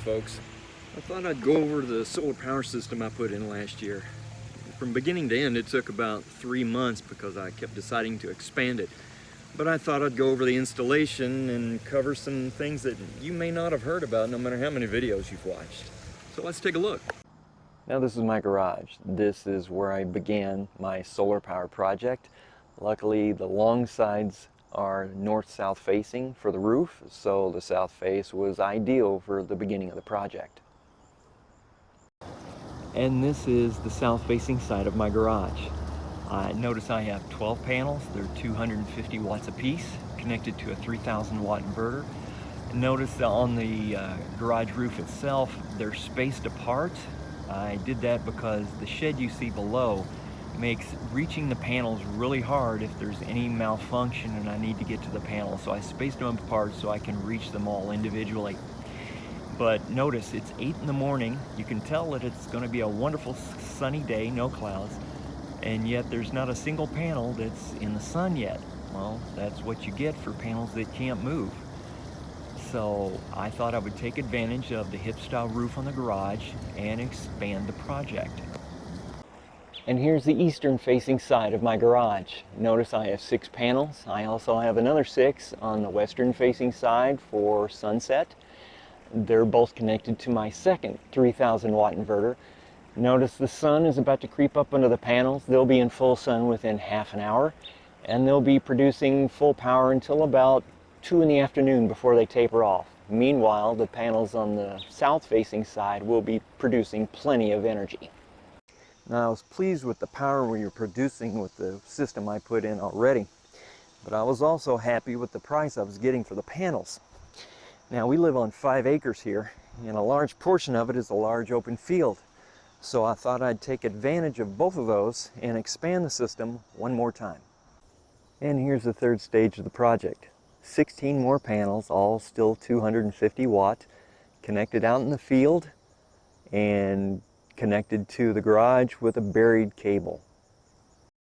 folks. I thought I'd go over the solar power system I put in last year. From beginning to end, it took about 3 months because I kept deciding to expand it. But I thought I'd go over the installation and cover some things that you may not have heard about no matter how many videos you've watched. So let's take a look. Now this is my garage. This is where I began my solar power project. Luckily, the long sides are north-south facing for the roof, so the south face was ideal for the beginning of the project. And this is the south-facing side of my garage. Notice I have 12 panels. They're 250 watts apiece, connected to a 3,000 watt inverter. Notice that on the garage roof itself, they're spaced apart. I did that because the shed you see below makes reaching the panels really hard if there's any malfunction and I need to get to the panel. So I spaced them apart so I can reach them all individually. But notice it's 8 in the morning. You can tell that it's going to be a wonderful sunny day, no clouds, and yet there's not a single panel that's in the sun yet. Well, that's what you get for panels that can't move. So I thought I would take advantage of the hip style roof on the garage and expand the project. And here's the eastern facing side of my garage. Notice I have 6 panels. I also have another 6 on the western facing side for sunset. They're both connected to my second 3,000 watt inverter. Notice the sun is about to creep up under the panels. They'll be in full sun within half an hour, and they'll be producing full power until about 2 in the afternoon before they taper off. Meanwhile, the panels on the south facing side will be producing plenty of energy. Now, I was pleased with the power we were producing with the system I put in already, but I was also happy with the price I was getting for the panels. Now, we live on 5 acres here, and a large portion of it is a large open field. So I thought I'd take advantage of both of those and expand the system one more time. And here's the third stage of the project. 16 more panels, all still 250 watt, connected out in the field and connected to the garage with a buried cable.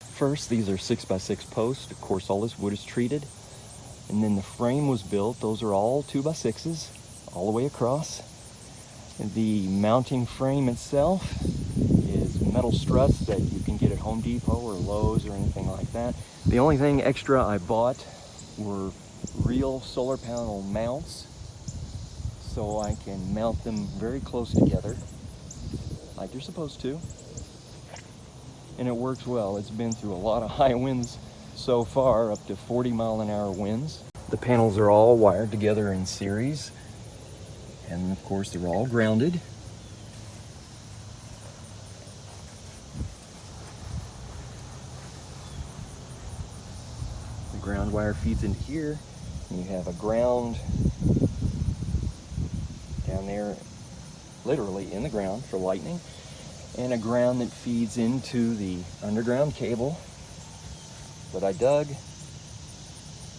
First, these are 6x6 posts. Of course, all this wood is treated. And then the frame was built. Those are all 2x6s all the way across. The mounting frame itself is metal struts that you can get at Home Depot or Lowe's or anything like that. The only thing extra I bought were real solar panel mounts, so I can mount them very close together like you're supposed to, and it works well. It's been through a lot of high winds so far, up to 40-mile-an-hour winds. The panels are all wired together in series, and of course they're all grounded. The ground wire feeds into here, and you have a ground down there, literally in the ground for lightning, and a ground that feeds into the underground cable that I dug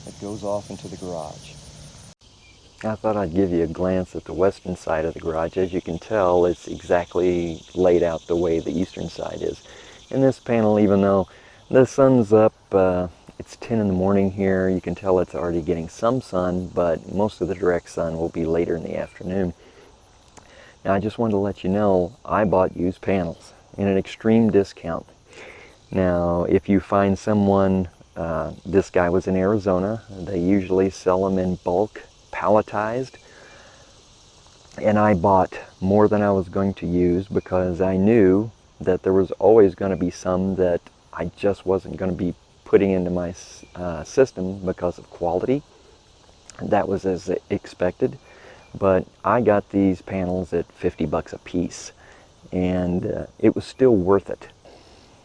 that goes off into the garage. I thought I'd give you a glance at the western side of the garage. As you can tell, it's exactly laid out the way the eastern side is. In this panel, even though the sun's up, it's 10 in the morning here, you can tell it's already getting some sun, but most of the direct sun will be later in the afternoon. Now, I just wanted to let you know, I bought used panels in an extreme discount. Now, if you find someone, this guy was in Arizona, they usually sell them in bulk, palletized, and I bought more than I was going to use because I knew that there was always going to be some that I just wasn't going to be putting into my system because of quality. That was as expected, but I got these panels at 50 bucks a piece, and it was still worth it.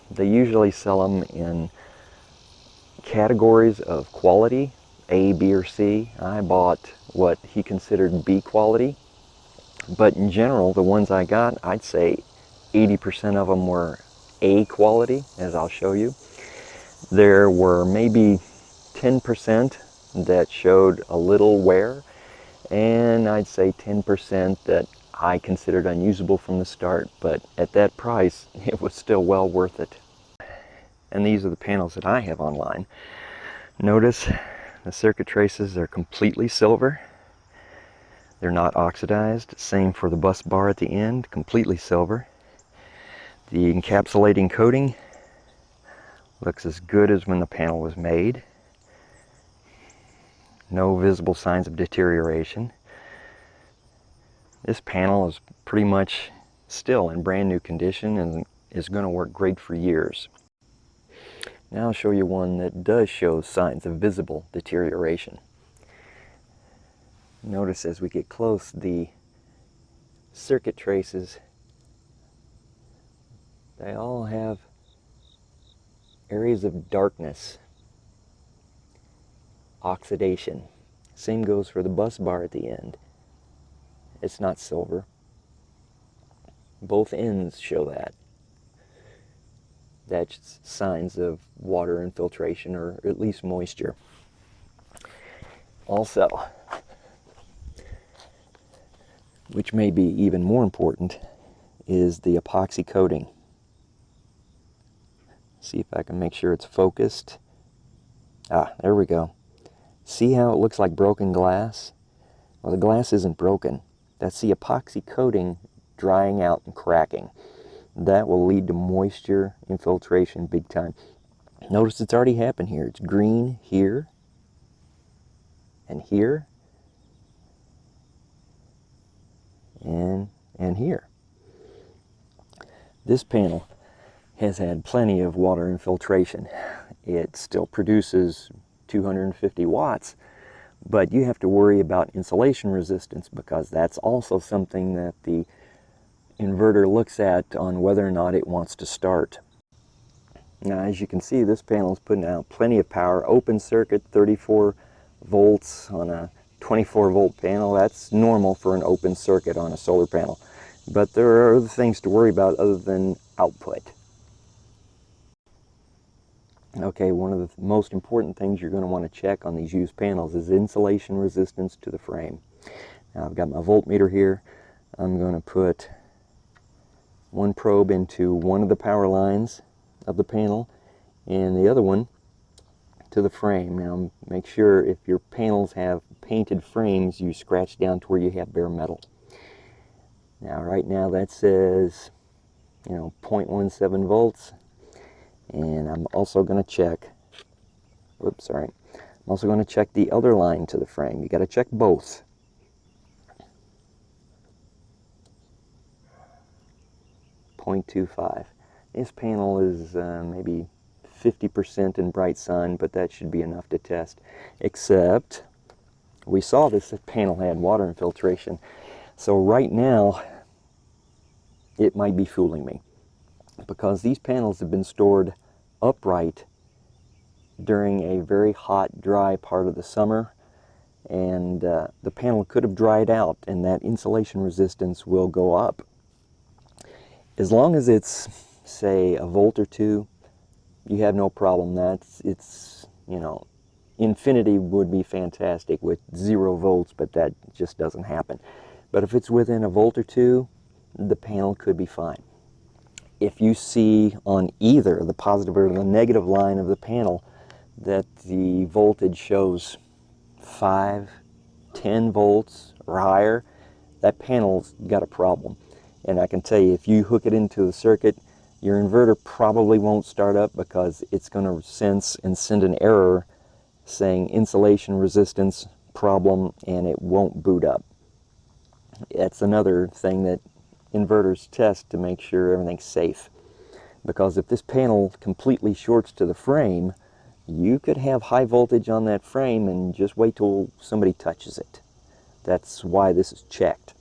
They usually sell them in categories of quality, A, B, or C. I bought what he considered B quality, but in general, the ones I got, I'd say 80% of them were A quality, as I'll show you. There were maybe 10% that showed a little wear, and I'd say 10% that I considered unusable from the start, but at that price, it was still well worth it. And these are the panels that I have online. Notice the circuit traces are completely silver. They're not oxidized. Same for the bus bar at the end, completely silver. The encapsulating coating looks as good as when the panel was made. No visible signs of deterioration. This panel is pretty much still in brand new condition and is going to work great for years. Now I'll show you one that does show signs of visible deterioration. Notice as we get close, the circuit traces, they all have areas of darkness, oxidation. Same goes for the bus bar at the end. It's not silver. Both ends show that. That's signs of water infiltration, or at least moisture. Also, which may be even more important, is the epoxy coating. See if I can make sure it's focused. Ah, there we go. See how it looks like broken glass? Well, the glass isn't broken. That's the epoxy coating drying out and cracking. That will lead to moisture infiltration big time. Notice it's already happened here. It's green here and here and here. This panel has had plenty of water infiltration. It still produces 250 watts, but you have to worry about insulation resistance, because that's also something that the inverter looks at on whether or not it wants to start. Now, as you can see, this panel is putting out plenty of power. Open circuit, 34 volts on a 24 volt panel. That's normal for an open circuit on a solar panel. But there are other things to worry about other than output. Okay, one of the most important things you're going to want to check on these used panels is insulation resistance to the frame. Now, I've got my voltmeter here. I'm going to put one probe into one of the power lines of the panel and the other one to the frame. Now, make sure if your panels have painted frames, you scratch down to where you have bare metal. Now, right now that says, 0.17 volts. And I'm also going to check, I'm also going to check the other line to the frame. You got to check both. .25. This panel is maybe 50% in bright sun, but that should be enough to test. Except, we saw this panel had water infiltration. So right now, it might be fooling me, because these panels have been stored upright during a very hot, dry part of the summer, and the panel could have dried out, and that insulation resistance will go up. As long as it's, say, a volt or two, you have no problem. Infinity would be fantastic with 0 volts, but that just doesn't happen. But if it's within a volt or two, the panel could be fine. If you see on either the positive or the negative line of the panel that the voltage shows 5, 10 volts or higher, that panel's got a problem. And I can tell you, if you hook it into the circuit, your inverter probably won't start up, because it's going to sense and send an error saying insulation resistance problem, and it won't boot up. That's another thing that inverters test to make sure everything's safe. Because if this panel completely shorts to the frame, you could have high voltage on that frame, and just wait till somebody touches it. That's why this is checked.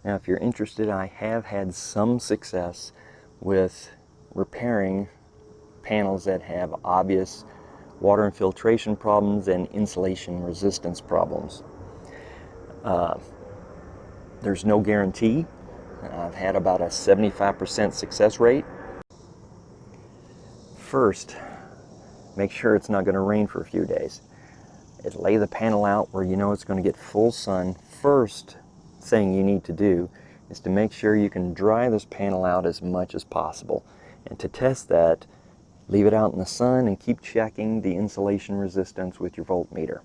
Now, if you're interested, I have had some success with repairing panels that have obvious water infiltration problems and insulation resistance problems. There's no guarantee. I've had about a 75% success rate. First, make sure it's not going to rain for a few days. Lay the panel out where you know it's going to get full sun. First thing you need to do is to make sure you can dry this panel out as much as possible. And to test that, leave it out in the sun and keep checking the insulation resistance with your voltmeter.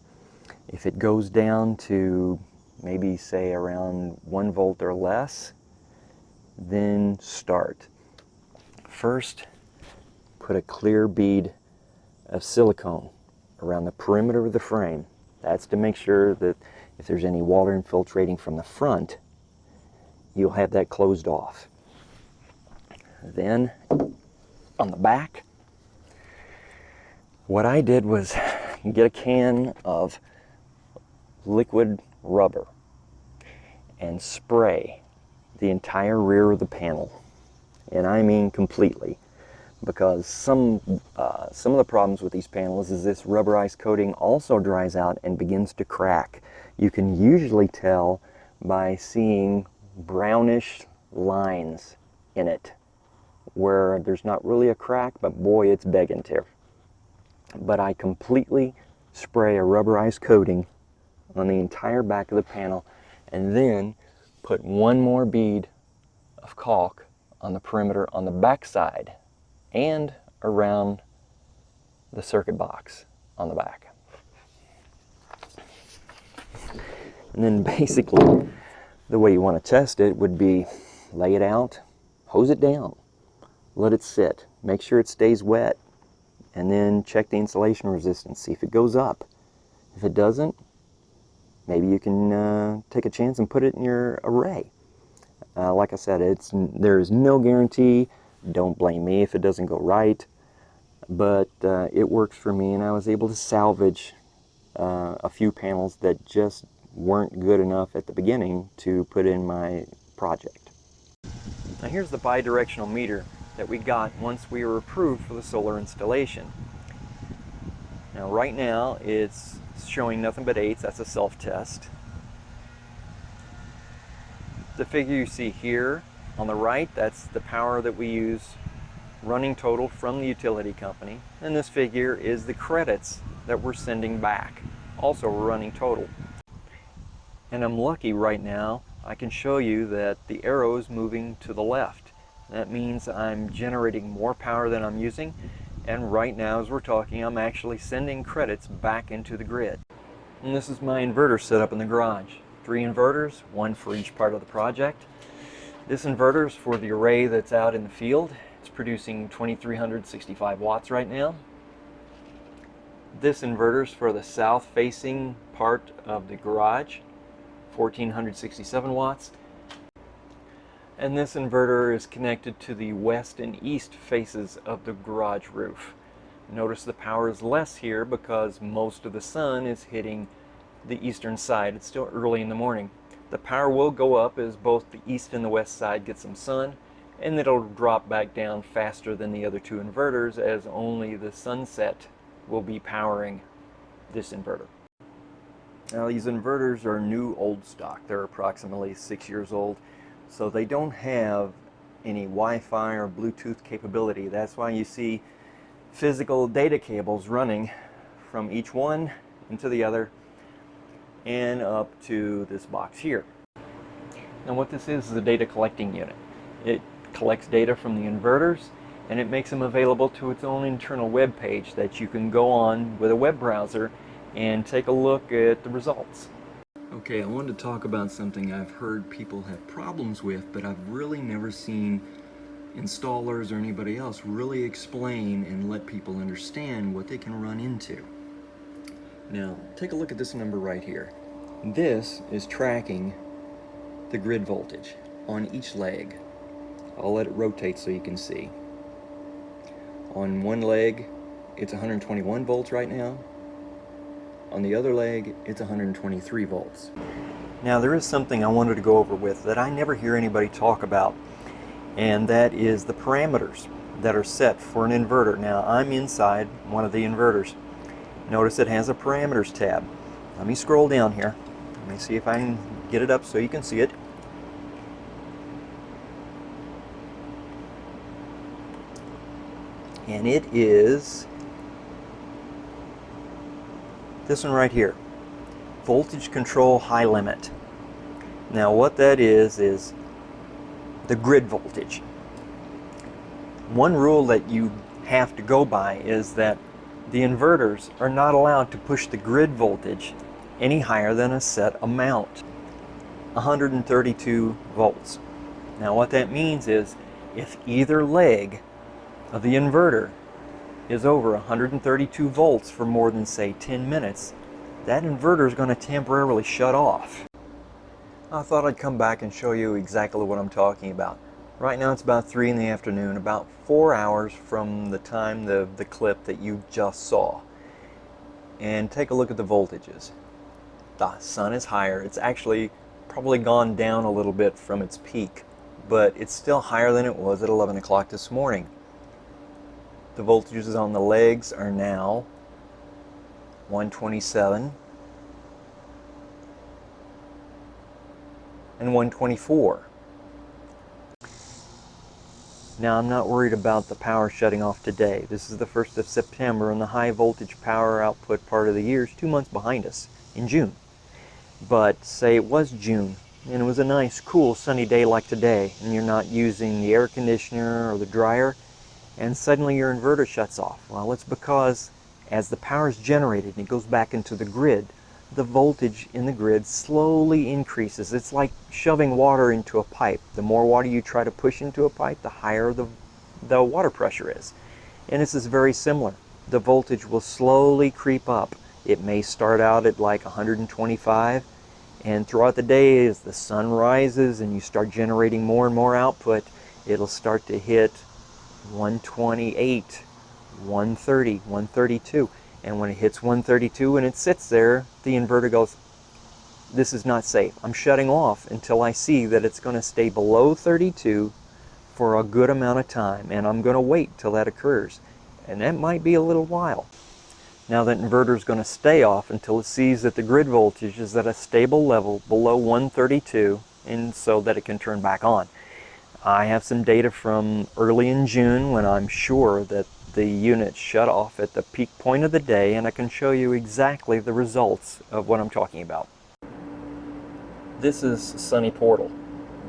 If it goes down to maybe say around 1 volt or less, then start. First, put a clear bead of silicone around the perimeter of the frame. That's to make sure that if there's any water infiltrating from the front, you'll have that closed off. Then on the back, what I did was get a can of liquid rubber and spray the entire rear of the panel, and I mean completely, because some of the problems with these panels is this rubberized coating also dries out and begins to crack. You can usually tell by seeing brownish lines in it where there's not really a crack, but boy, it's begging to. But I completely spray a rubberized coating on the entire back of the panel, and then put one more bead of caulk on the perimeter on the back side and around the circuit box on the back. And then basically the way you want to test it would be lay it out, hose it down, let it sit, make sure it stays wet, and then check the insulation resistance, see if it goes up. If it doesn't, maybe you can take a chance and put it in your array. Like I said, there is no guarantee. Don't blame me if it doesn't go right, but it works for me, and I was able to salvage a few panels that just weren't good enough at the beginning to put in my project. Now here's the bi-directional meter that we got once we were approved for the solar installation. Now right now it's showing nothing but 8s. That's a self-test. The figure you see here on the right, that's the power that we use running total from the utility company, and this figure is the credits that we're sending back, also running total. And I'm lucky right now, I can show you that the arrow is moving to the left. That means I'm generating more power than I'm using, and right now as we're talking, I'm actually sending credits back into the grid. And this is my inverter set up in the garage. 3 inverters, 1 for each part of the project. This inverter is for the array that's out in the field. It's producing 2365 watts right now. This inverter is for the south facing part of the garage, 1467 watts. And this inverter is connected to the west and east faces of the garage roof. Notice the power is less here because most of the sun is hitting the eastern side. It's still early in the morning. The power will go up as both the east and the west side get some sun, and it'll drop back down faster than the other 2 inverters, as only the sunset will be powering this inverter. Now these inverters are new old stock. They're approximately 6 years old, so they don't have any Wi-Fi or Bluetooth capability. That's why you see physical data cables running from each one into the other and up to this box here. Now what this is a data collecting unit. It collects data from the inverters and it makes them available to its own internal web page that you can go on with a web browser and take a look at the results. Okay, I wanted to talk about something I've heard people have problems with, but I've really never seen installers or anybody else really explain and let people understand what they can run into. Now, take a look at this number right here. This is tracking the grid voltage on each leg. I'll let it rotate so you can see. On one leg, it's 121 volts right now. On the other leg, it's 123 volts. Now, there is something I wanted to go over with that I never hear anybody talk about, and that is the parameters that are set for an inverter. Now, I'm inside one of the inverters. Notice it has a parameters tab. Let me scroll down here. Let me see if I can get it up so you can see it. And it is this one right here, voltage control high limit. Now what that is the grid voltage. One rule that you have to go by is that the inverters are not allowed to push the grid voltage any higher than a set amount. 132 volts. Now what that means is if either leg of the inverter is over 132 volts for more than, say, 10 minutes, that inverter is going to temporarily shut off. I thought I'd come back and show you exactly what I'm talking about. Right now it's about 3 in the afternoon, about 4 hours from the time the clip that you just saw. And take a look at the voltages. The sun is higher. It's actually probably gone down a little bit from its peak, but it's still higher than it was at 11 o'clock this morning. The voltages on the legs are now 127 and 124. Now I'm not worried about the power shutting off today. This is the 1st of September and the high voltage power output part of the year is 2 months behind us in June. But say it was June and it was a nice cool sunny day like today and you're not using the air conditioner or the dryer and suddenly your inverter shuts off. Well, it's because as the power is generated and it goes back into the grid, the voltage in the grid slowly increases. It's like shoving water into a pipe. The more water you try to push into a pipe, the higher the water pressure is. And this is very similar. The voltage will slowly creep up. It may start out at like 125, and throughout the day as the sun rises and you start generating more and more output, it'll start to hit 128, 130, 132. And when it hits 132 and it sits there, the inverter goes, this is not safe. I'm shutting off until I see that it's going to stay below 32 for a good amount of time. And I'm going to wait till that occurs. And that might be a little while. Now that inverter is going to stay off until it sees that the grid voltage is at a stable level below 132, and so that it can turn back on. I have some data from early in June when I'm sure that the unit shut off at the peak point of the day, and I can show you exactly the results of what I'm talking about. This is Sunny Portal.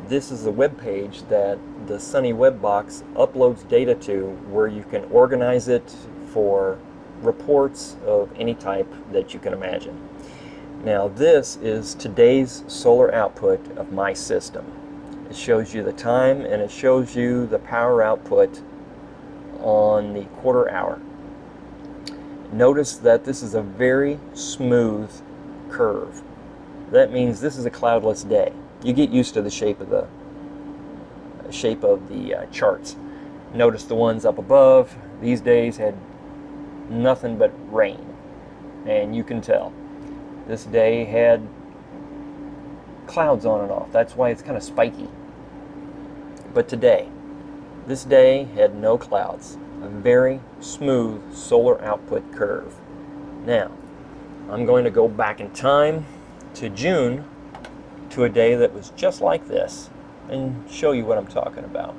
This is a web page that the Sunny web box uploads data to where you can organize it for reports of any type that you can imagine. Now this is today's solar output of my system. It shows you the time and it shows you the power output on the quarter hour. Notice that this is a very smooth curve. That means this is a cloudless day. You get used to the shape of the charts. Notice the ones up above, these days had nothing but rain, and you can tell. This day had clouds on and off. That's why it's kind of spiky. But today, this day had no clouds. A very smooth solar output curve. Now, I'm going to go back in time to June, to a day that was just like this, and show you what I'm talking about.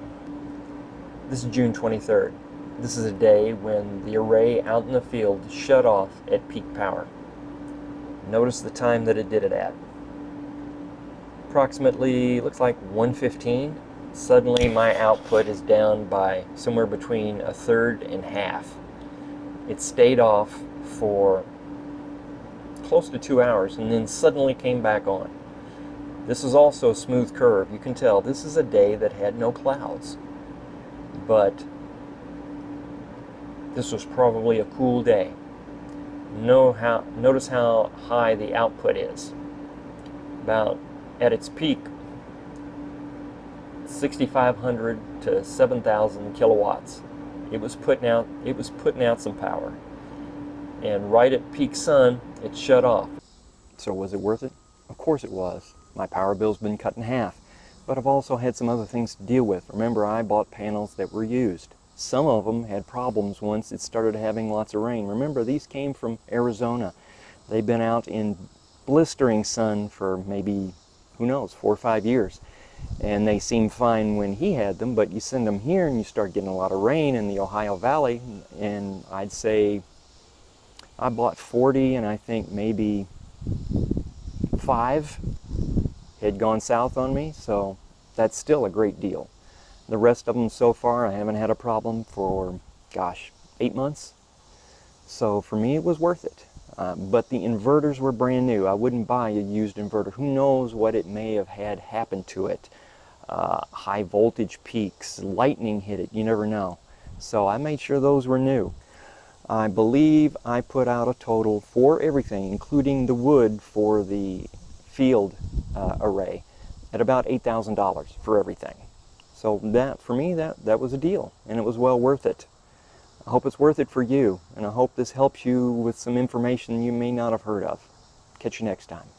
This is June 23rd. This is a day when the array out in the field shut off at peak power. Notice the time that it did it at. Approximately, looks like 1:15. Suddenly my output is down by somewhere between a third and half. It stayed off for close to 2 hours and then suddenly came back on. This is also a smooth curve. You can tell this is a day that had no clouds. But this was probably a cool day. Notice how high the output is. About at its peak, 6,500 to 7,000 kilowatts. It was putting out some power. And right at peak sun, it shut off. So was it worth it? Of course it was. My power bill's been cut in half. But I've also had some other things to deal with. Remember, I bought panels that were used. Some of them had problems once it started having lots of rain. Remember, these came from Arizona. They've been out in blistering sun for maybe, who knows, 4 or 5 years. And they seemed fine when he had them, but you send them here and you start getting a lot of rain in the Ohio Valley, and I'd say I bought 40 and I think maybe 5 had gone south on me, so that's still a great deal. The rest of them so far, I haven't had a problem for, gosh, 8 months. So for me, it was worth it. But the inverters were brand new. I wouldn't buy a used inverter. Who knows what it may have had happen to it. High voltage peaks, lightning hit it, you never know. So I made sure those were new. I believe I put out a total for everything, including the wood for the field array, at about $8,000 for everything. So that, for me, that was a deal, and it was well worth it. I hope it's worth it for you, and I hope this helps you with some information you may not have heard of. Catch you next time.